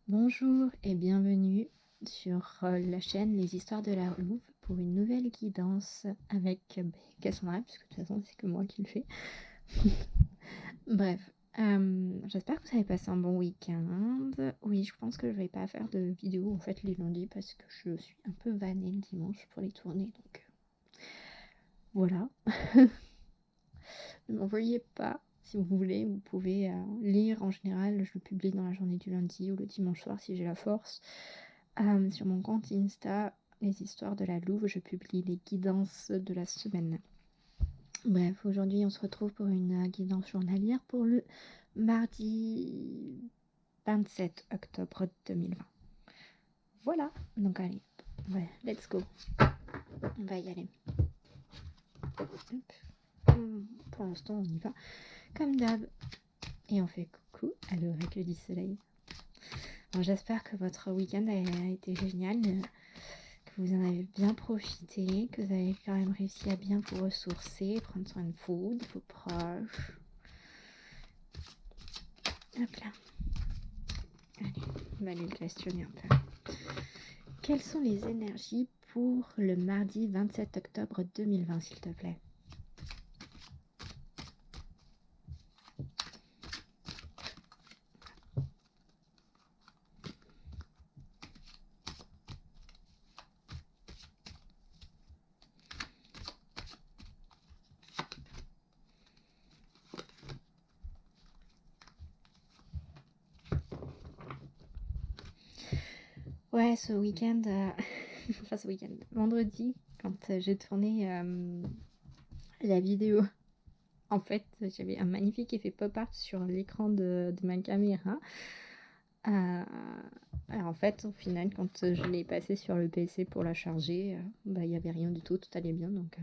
Bonjour et bienvenue sur la chaîne Les Histoires de la Louve pour une nouvelle guidance avec Cassandra, puisque de toute façon c'est que moi qui le fais. Bref, j'espère que vous avez passé un bon week-end. Oui, je pense que je vais pas faire de vidéo en fait les lundis parce que je suis un peu vannée le dimanche pour les tournées, donc voilà. Ne m'envoyez pas. Si vous voulez, vous pouvez lire. En général, je le publie dans la journée du lundi ou le dimanche soir si j'ai la force. Sur mon compte Insta, Les Histoires de la Louve, je publie les guidances de la semaine. Bref, aujourd'hui, on se retrouve pour une guidance journalière pour le mardi 27 octobre 2020. Voilà, donc allez, ouais, let's go. On va y aller. Hop. Pour l'instant, on y va comme d'hab. Et on fait coucou à l'oracle du soleil. Bon, j'espère que votre week-end a été génial, que vous en avez bien profité, que vous avez quand même réussi à bien vous ressourcer, prendre soin de vous, de vos proches. Hop là. Allez, on va aller le questionner un peu. Quelles sont les énergies pour le mardi 27 octobre 2020, s'il te plaît? Ouais, ce week-end, enfin ce week-end, vendredi, quand j'ai tourné la vidéo, en fait, j'avais un magnifique effet pop-art sur l'écran de ma caméra. Alors en fait, au final, quand je l'ai passé sur le PC pour la charger, il n'y avait rien du tout, tout allait bien, donc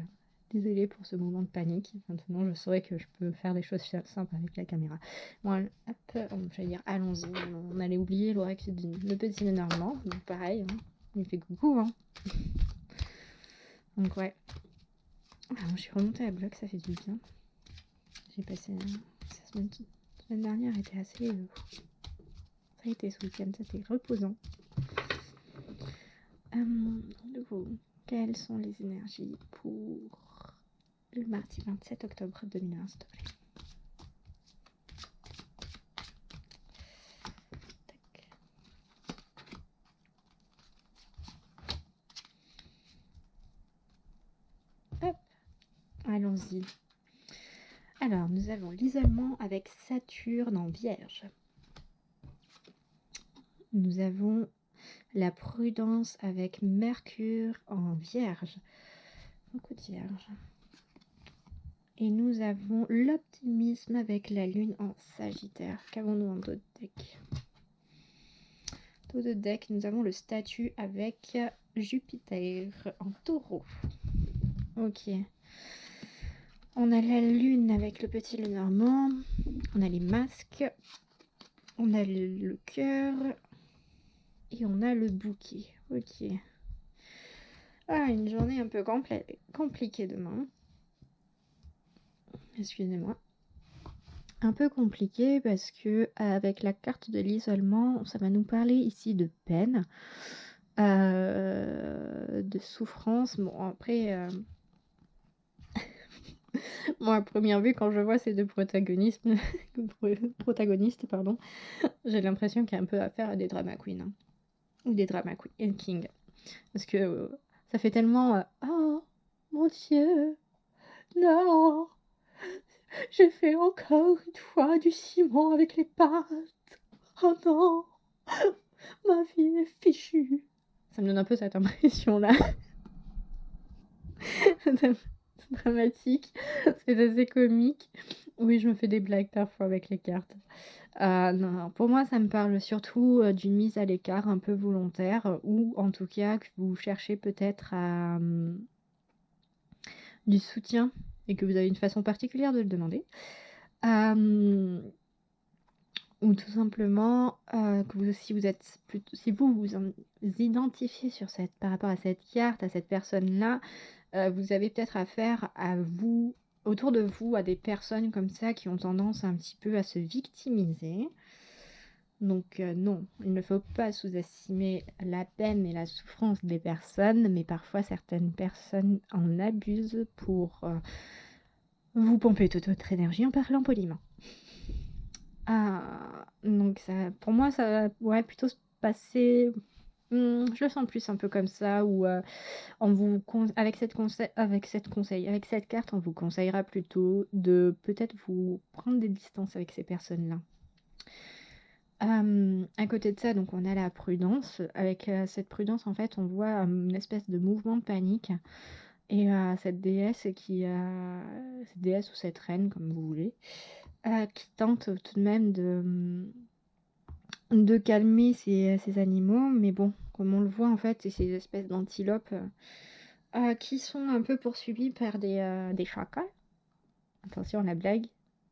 désolée pour ce moment de panique. Maintenant, je saurais que je peux faire des choses simples avec la caméra. Bon, hop, j'allais dire, allons-y. On allait oublier l'oracle le petit énervement, donc pareil, hein, il fait coucou, hein. Donc ouais. Je suis remontée à bloc, ça fait du bien. J'ai passé la semaine dernière était assez... ça a été ce week-end, c'était reposant. Du coup, quelles sont les énergies pour le mardi 27 octobre 2020, s'il te plaît? Hop, allons-y. Alors, nous avons l'isolement avec Saturne en Vierge. Nous avons la prudence avec Mercure en Vierge. Beaucoup de Vierge. Et nous avons l'optimisme avec la Lune en Sagittaire. Qu'avons-nous en dos de deck? Dos de deck, nous avons le statut avec Jupiter en Taureau. Ok. On a la Lune avec le petit Lenormand. On a les masques. On a le cœur. Et on a le bouquet. Ok. Une journée un peu compliquée demain. Excusez-moi. Un peu compliqué parce que avec la carte de l'isolement, ça va nous parler ici de peine, de souffrance. Bon, après, moi, à première vue, quand je vois ces deux protagonistes, pardon, j'ai l'impression qu'il y a un peu affaire à des drama queens, hein, ou des drama king, parce que ça fait tellement oh mon Dieu, non, j'ai fait encore une fois du ciment avec les pattes. Oh non, ma vie est fichue. Ça me donne un peu cette impression-là. C'est dramatique, c'est assez comique. Oui, je me fais des blagues parfois avec les cartes. Non, pour moi, ça me parle surtout d'une mise à l'écart un peu volontaire, ou en tout cas que vous cherchez peut-être du soutien et que vous avez une façon particulière de le demander. Ou tout simplement que si vous vous identifiez par rapport à cette carte, à cette personne-là, vous avez peut-être affaire à vous, autour de vous, à des personnes comme ça qui ont tendance un petit peu à se victimiser. Donc non, il ne faut pas sous-estimer la peine et la souffrance des personnes, mais parfois certaines personnes en abusent pour vous pomper toute votre énergie en parlant poliment. Donc ça, pour moi, ça va plutôt se passer. Je le sens plus un peu comme ça, où avec cette carte, on vous conseillera plutôt de peut-être vous prendre des distances avec ces personnes-là. À côté de ça, donc on a la prudence. Avec cette prudence, en fait, on voit une espèce de mouvement de panique. Et cette déesse cette déesse ou cette reine, comme vous voulez, qui tente tout de même de calmer ces animaux. Mais bon, comme on le voit, en fait, c'est ces espèces d'antilopes qui sont un peu poursuivis par des chacals. Attention à la blague,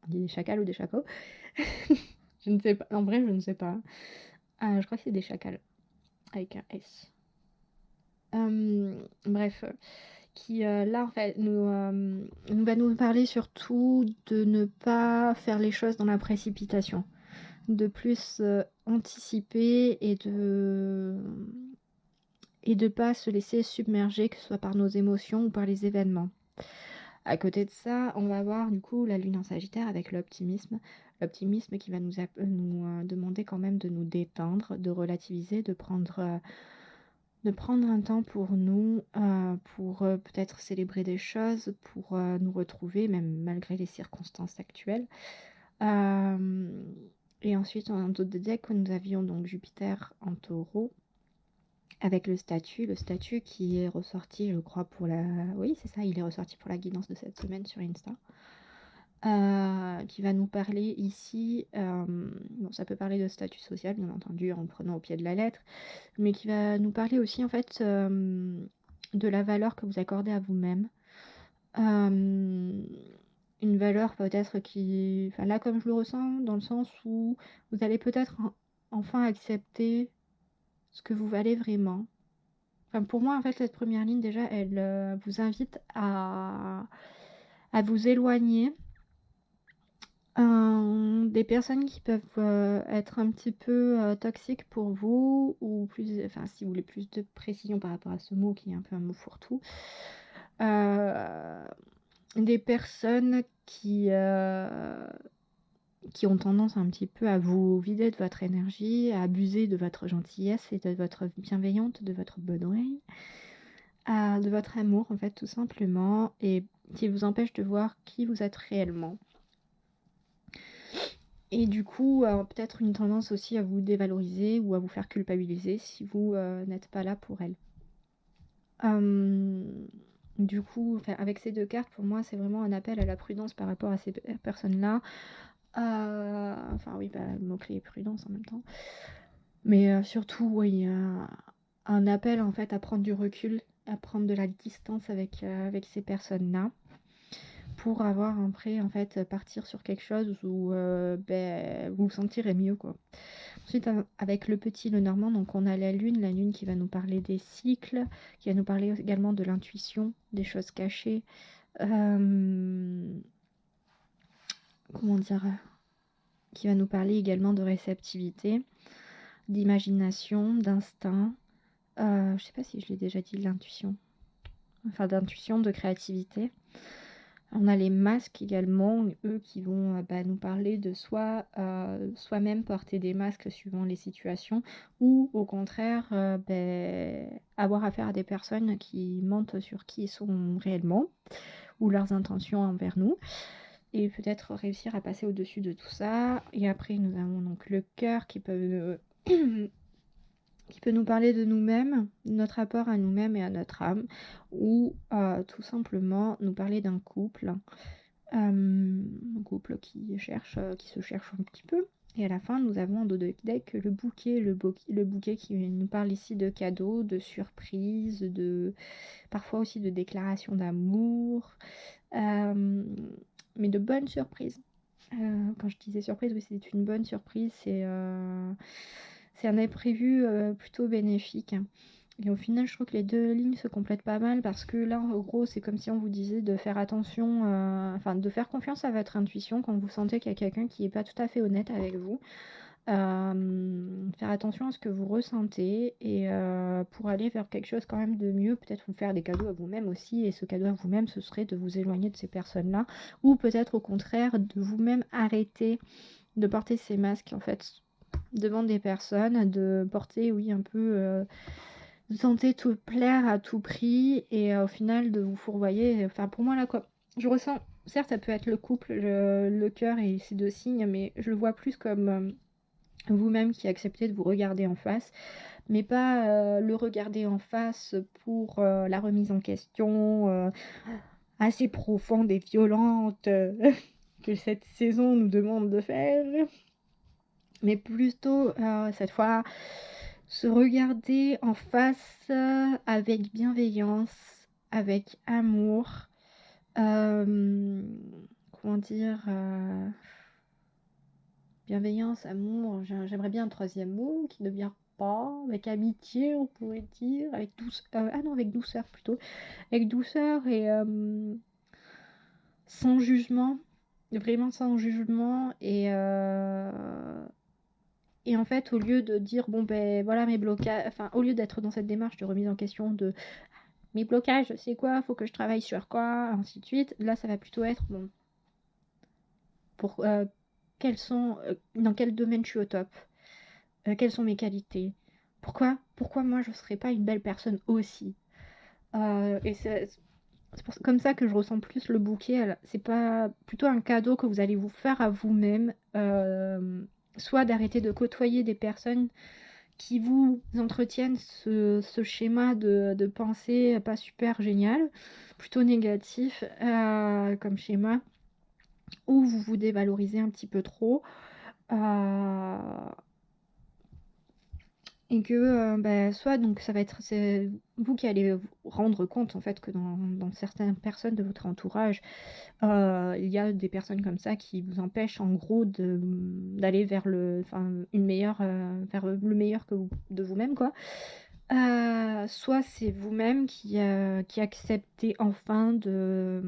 on dit des chacals ou des chacos. Je ne sais pas, en vrai je ne sais pas. Je crois que c'est des chacals, avec un S. Bref, qui là en fait nous va nous parler surtout de ne pas faire les choses dans la précipitation, de plus anticiper et de pas se laisser submerger, que ce soit par nos émotions ou par les événements. À côté de ça, on va voir du coup la lune en Sagittaire avec l'optimisme. L'optimisme qui va nous demander quand même de nous détendre, de relativiser, de prendre un temps pour nous, pour peut-être célébrer des choses, pour nous retrouver, même malgré les circonstances actuelles. Et ensuite, en dos de deck, nous avions donc Jupiter en Taureau, avec le statut qui est ressorti, je crois, oui, c'est ça, il est ressorti pour la guidance de cette semaine sur Insta. Qui va nous parler ici, bon, ça peut parler de statut social, bien entendu, en prenant au pied de la lettre, mais qui va nous parler aussi, en fait, de la valeur que vous accordez à vous-même. Une valeur peut-être qui... Enfin, là, comme je le ressens, dans le sens où vous allez peut-être enfin accepter ce que vous valez vraiment. Enfin, pour moi, en fait, cette première ligne, déjà, elle vous invite à vous éloigner des personnes qui peuvent être un petit peu toxiques pour vous, ou plus, enfin, si vous voulez plus de précision par rapport à ce mot qui est un peu un mot fourre-tout. Des personnes qui ont tendance un petit peu à vous vider de votre énergie, à abuser de votre gentillesse et de votre bienveillance, de votre bonne oreille, de votre amour en fait tout simplement, et qui vous empêche de voir qui vous êtes réellement. Et du coup, peut-être une tendance aussi à vous dévaloriser ou à vous faire culpabiliser si vous n'êtes pas là pour elle. Du coup, avec ces deux cartes, pour moi, c'est vraiment un appel à la prudence par rapport à ces personnes-là. Oui, mot-clé prudence en même temps. Mais surtout, oui, un appel en fait à prendre du recul, à prendre de la distance avec ces personnes-là, pour avoir après en fait partir sur quelque chose où vous vous sentirez mieux, quoi. Ensuite, avec le petit Lenormand, donc on a la lune qui va nous parler des cycles, qui va nous parler également de l'intuition, des choses cachées, comment dire, qui va nous parler également de réceptivité, d'imagination, d'instinct, je sais pas si je l'ai déjà dit, d'intuition, de créativité. On a les masques également, eux qui vont nous parler de soi-même porter des masques suivant les situations, ou au contraire avoir affaire à des personnes qui mentent sur qui ils sont réellement, ou leurs intentions envers nous, et peut-être réussir à passer au-dessus de tout ça. Et après nous avons donc le cœur qui peut nous parler de nous-mêmes, de notre rapport à nous-mêmes et à notre âme, ou tout simplement nous parler d'un couple, un couple qui se cherche un petit peu. Et à la fin, nous avons en dos de deck le bouquet qui nous parle ici de cadeaux, de surprises, parfois aussi de déclarations d'amour, mais de bonnes surprises. Quand je disais surprise, oui, c'est une bonne surprise, c'est un imprévu plutôt bénéfique. Et au final, je trouve que les deux lignes se complètent pas mal, parce que là, en gros, c'est comme si on vous disait de faire attention, de faire confiance à votre intuition quand vous sentez qu'il y a quelqu'un qui n'est pas tout à fait honnête avec vous. faire attention à ce que vous ressentez et pour aller vers quelque chose quand même de mieux, peut-être vous faire des cadeaux à vous-même aussi. Et ce cadeau à vous-même, ce serait de vous éloigner de ces personnes-là, ou peut-être au contraire de vous-même arrêter de porter ces masques en fait devant des personnes, de porter oui un peu de tenter de tout plaire à tout prix et au final de vous fourvoyer. Enfin pour moi là quoi, je ressens, certes ça peut être le couple, le cœur et ces deux signes, mais je le vois plus comme vous-même qui acceptez de vous regarder en face, mais pas le regarder en face pour la remise en question assez profonde et violente que cette saison nous demande de faire, mais plutôt cette fois se regarder en face avec bienveillance, avec amour, comment dire, bienveillance, amour, j'aimerais bien un troisième mot qui ne vient pas, avec amitié on pourrait dire, avec douceur, ah non avec douceur plutôt, avec douceur et sans jugement, vraiment sans jugement et en fait, au lieu de dire, bon ben voilà mes blocages, enfin, au lieu d'être dans cette démarche de remise en question de mes blocages, c'est quoi, faut que je travaille sur quoi, ainsi de suite, là ça va plutôt être, bon, pour quels sont, dans quel domaine je suis au top, quelles sont mes qualités, pourquoi moi je serais pas une belle personne aussi. Et c'est comme ça que je ressens plus le bouquet. C'est pas plutôt un cadeau que vous allez vous faire à vous-même, soit d'arrêter de côtoyer des personnes qui vous entretiennent ce schéma de pensée pas super génial, plutôt négatif comme schéma, où vous vous dévalorisez un petit peu trop. Euh, et que soit donc ça va être c'est vous qui allez vous rendre compte en fait que dans certaines personnes de votre entourage, il y a des personnes comme ça qui vous empêchent en gros d'aller vers une meilleure, vers le meilleur de vous-même quoi. Soit c'est vous-même qui acceptez enfin de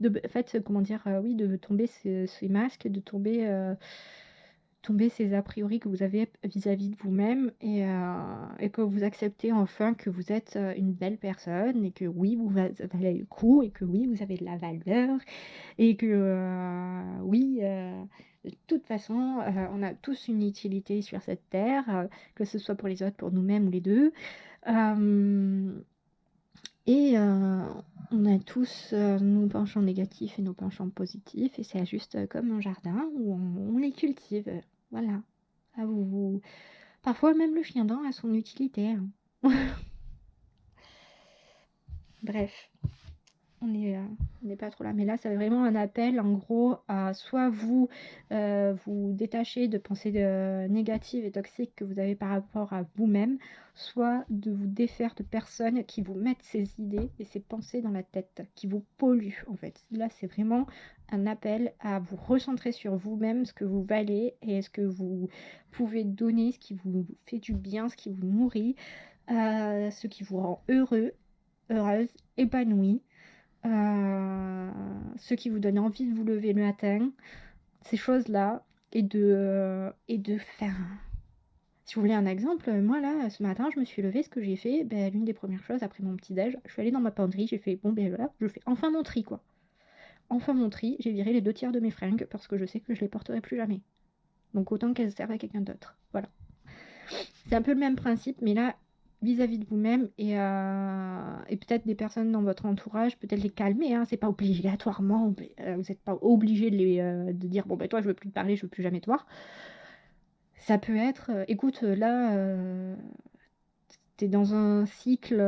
en fait, comment dire, oui, de tomber ces masques, de tomber ces a priori que vous avez vis-à-vis de vous-même et que vous acceptez enfin que vous êtes une belle personne et que oui, vous valez le coup et que oui, vous avez de la valeur et que oui, de toute façon, on a tous une utilité sur cette terre, que ce soit pour les autres, pour nous-mêmes ou les deux. Euh, et on a tous nos penchants négatifs et nos penchants positifs, et c'est juste comme un jardin où on les cultive. Voilà. Ah, parfois même le chien dent a son utilité, hein. Bref. On n'est pas trop là. Mais là, c'est vraiment un appel, en gros, à soit vous détacher de pensées négatives et toxiques que vous avez par rapport à vous-même, soit de vous défaire de personnes qui vous mettent ces idées et ces pensées dans la tête, qui vous polluent, en fait. Là, c'est vraiment un appel à vous recentrer sur vous-même, ce que vous valez et ce que vous pouvez donner, ce qui vous fait du bien, ce qui vous nourrit, ce qui vous rend heureux, heureuse, épanoui, ce qui vous donne envie de vous lever le matin, ces choses-là, et de faire. Si vous voulez un exemple, moi là, ce matin, je me suis levée, ce que j'ai fait, l'une des premières choses après mon petit-déj, je suis allée dans ma penderie, j'ai fait, bon voilà, je fais enfin mon tri quoi. Enfin mon tri, j'ai viré les 2 tiers de mes fringues parce que je sais que je les porterai plus jamais. Donc autant qu'elles servent à quelqu'un d'autre. Voilà. C'est un peu le même principe, mais là, vis-à-vis de vous-même et peut-être des personnes dans votre entourage, peut-être les calmer, hein, c'est pas obligatoirement, vous n'êtes pas obligé de dire bon ben toi je veux plus te parler, je veux plus jamais te voir. Ça peut être, écoute, là, t'es dans un cycle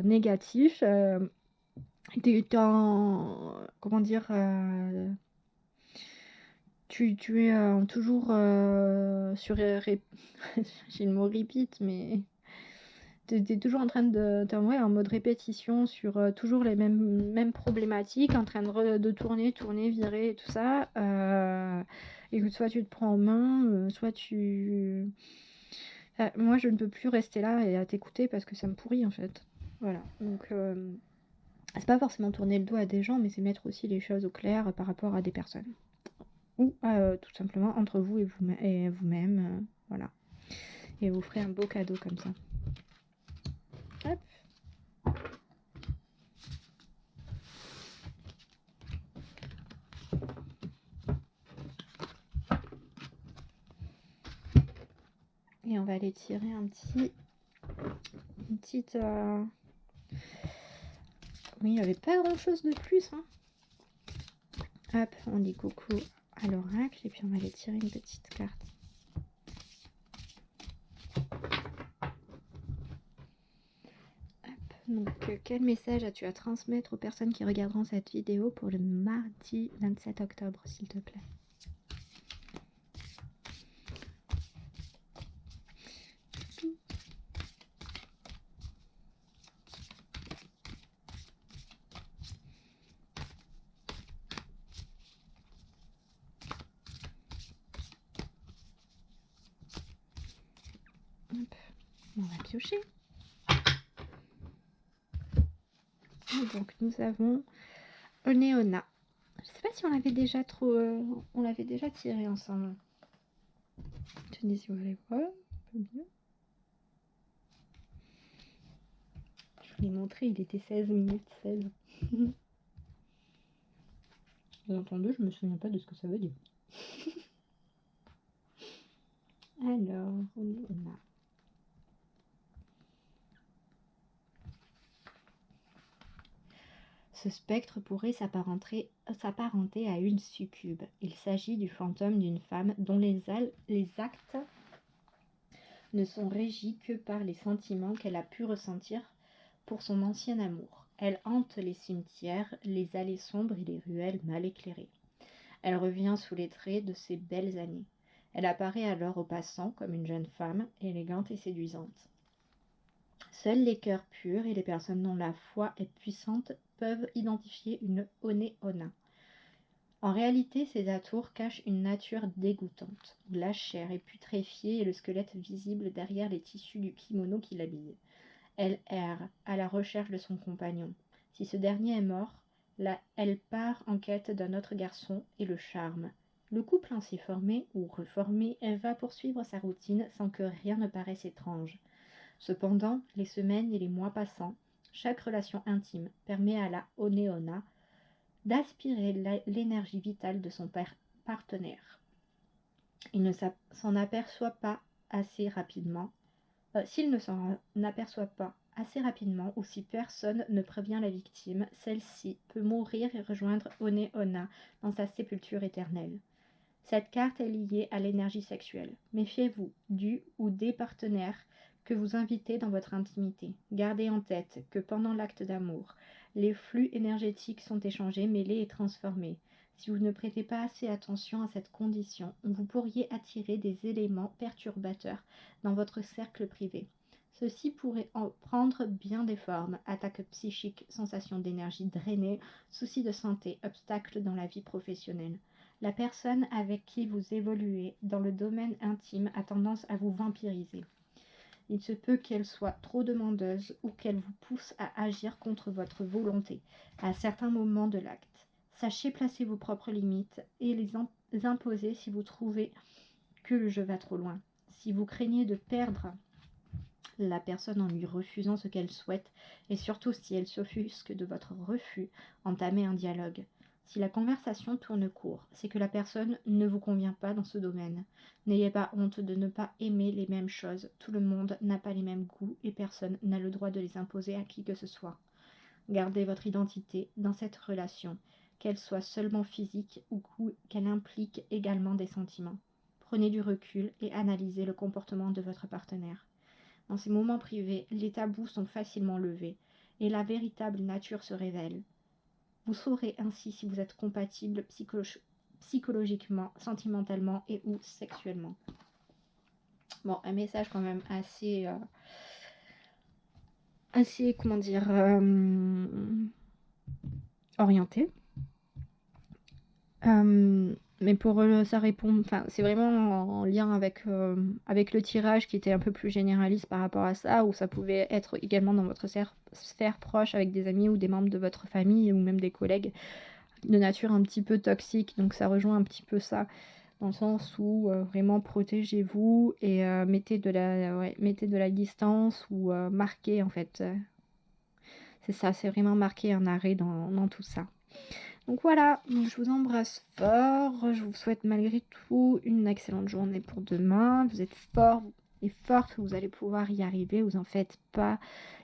négatif, t'es comment dire, tu es toujours j'ai le mot repeat, mais t'es toujours en train ouais, en mode répétition sur toujours les mêmes problématiques, en train de tourner, virer et tout ça. Et que soit tu te prends en main, soit tu... moi, je ne peux plus rester là et à t'écouter parce que ça me pourrit en fait. Voilà. Donc, c'est pas forcément tourner le dos à des gens, mais c'est mettre aussi les choses au clair par rapport à des personnes. ou tout simplement entre vous et vous-même, voilà. Et vous ferez un beau cadeau comme ça. Hop. Et on va aller tirer une petite... Oui, il n'y avait pas grand-chose de plus. Hein. Hop, on dit coucou à l'oracle et puis on va aller tirer une petite carte. Hop, donc quel message as-tu à transmettre aux personnes qui regarderont cette vidéo pour le mardi 27 octobre, s'il te plaît? Hop, on va piocher. Donc nous avons Oneona. Je sais pas si on l'avait déjà on l'avait déjà tiré ensemble. Tenez si vous voulez voir. Un peu mieux. Je vous l'ai montré, il était 16 minutes 16. Bien entendu, je me souviens pas de ce que ça veut dire. Alors, Oneona. Ce spectre pourrait s'apparenter à une succube. Il s'agit du fantôme d'une femme dont les actes ne sont régis que par les sentiments qu'elle a pu ressentir pour son ancien amour. Elle hante les cimetières, les allées sombres et les ruelles mal éclairées. Elle revient sous les traits de ses belles années. Elle apparaît alors aux passants comme une jeune femme, élégante et séduisante. Seuls les cœurs purs et les personnes dont la foi est puissante peuvent identifier une Oneona. En réalité, ces atours cachent une nature dégoûtante, où la chair est putréfiée et le squelette visible derrière les tissus du kimono qui l'habille. Elle erre à la recherche de son compagnon. Si ce dernier est mort, elle part en quête d'un autre garçon et le charme. Le couple ainsi formé ou reformé, elle va poursuivre sa routine sans que rien ne paraisse étrange. Cependant, les semaines et les mois passant, chaque relation intime permet à la Oneona d'aspirer l'énergie vitale de son partenaire. Il ne s'en aperçoit pas assez rapidement. S'il ne s'en aperçoit pas assez rapidement ou si personne ne prévient la victime, celle-ci peut mourir et rejoindre Oneona dans sa sépulture éternelle. Cette carte est liée à l'énergie sexuelle. Méfiez-vous du ou des partenaires que vous invitez dans votre intimité. Gardez en tête que pendant l'acte d'amour, les flux énergétiques sont échangés, mêlés et transformés. Si vous ne prêtez pas assez attention à cette condition, vous pourriez attirer des éléments perturbateurs dans votre cercle privé. Ceci pourrait en prendre bien des formes: attaques psychiques, sensations d'énergie drainée, soucis de santé, obstacles dans la vie professionnelle. La personne avec qui vous évoluez dans le domaine intime a tendance à vous vampiriser. Il se peut qu'elle soit trop demandeuse ou qu'elle vous pousse à agir contre votre volonté à certains moments de l'acte. Sachez placer vos propres limites et les imposer si vous trouvez que le jeu va trop loin. Si vous craignez de perdre la personne en lui refusant ce qu'elle souhaite, et surtout si elle s'offusque de votre refus, entamez un dialogue. Si la conversation tourne court, c'est que la personne ne vous convient pas dans ce domaine. N'ayez pas honte de ne pas aimer les mêmes choses. Tout le monde n'a pas les mêmes goûts et personne n'a le droit de les imposer à qui que ce soit. Gardez votre identité dans cette relation, qu'elle soit seulement physique ou qu'elle implique également des sentiments. Prenez du recul et analysez le comportement de votre partenaire. Dans ces moments privés, les tabous sont facilement levés et la véritable nature se révèle. Vous saurez ainsi si vous êtes compatible psychologiquement, sentimentalement et ou sexuellement. Bon, un message quand même assez comment dire, orienté. Mais pour ça répond, enfin c'est vraiment en lien avec le tirage qui était un peu plus généraliste par rapport à ça, ou ça pouvait être également dans votre sphère proche avec des amis ou des membres de votre famille ou même des collègues de nature un petit peu toxique, donc ça rejoint un petit peu ça, dans le sens où vraiment protégez-vous et mettez de la distance ou marquez en fait. C'est ça, c'est vraiment marquer un arrêt dans tout ça. Donc voilà, je vous embrasse fort, je vous souhaite malgré tout une excellente journée pour demain. Vous êtes forts et fortes, vous allez pouvoir y arriver, vous en faites pas,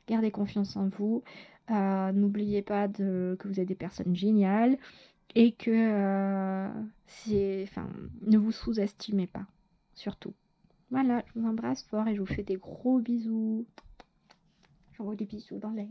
gardez confiance en vous. N'oubliez pas que vous êtes des personnes géniales et que ne vous sous-estimez pas, surtout. Voilà, je vous embrasse fort et je vous fais des gros bisous. J'envoie des bisous dans l'air.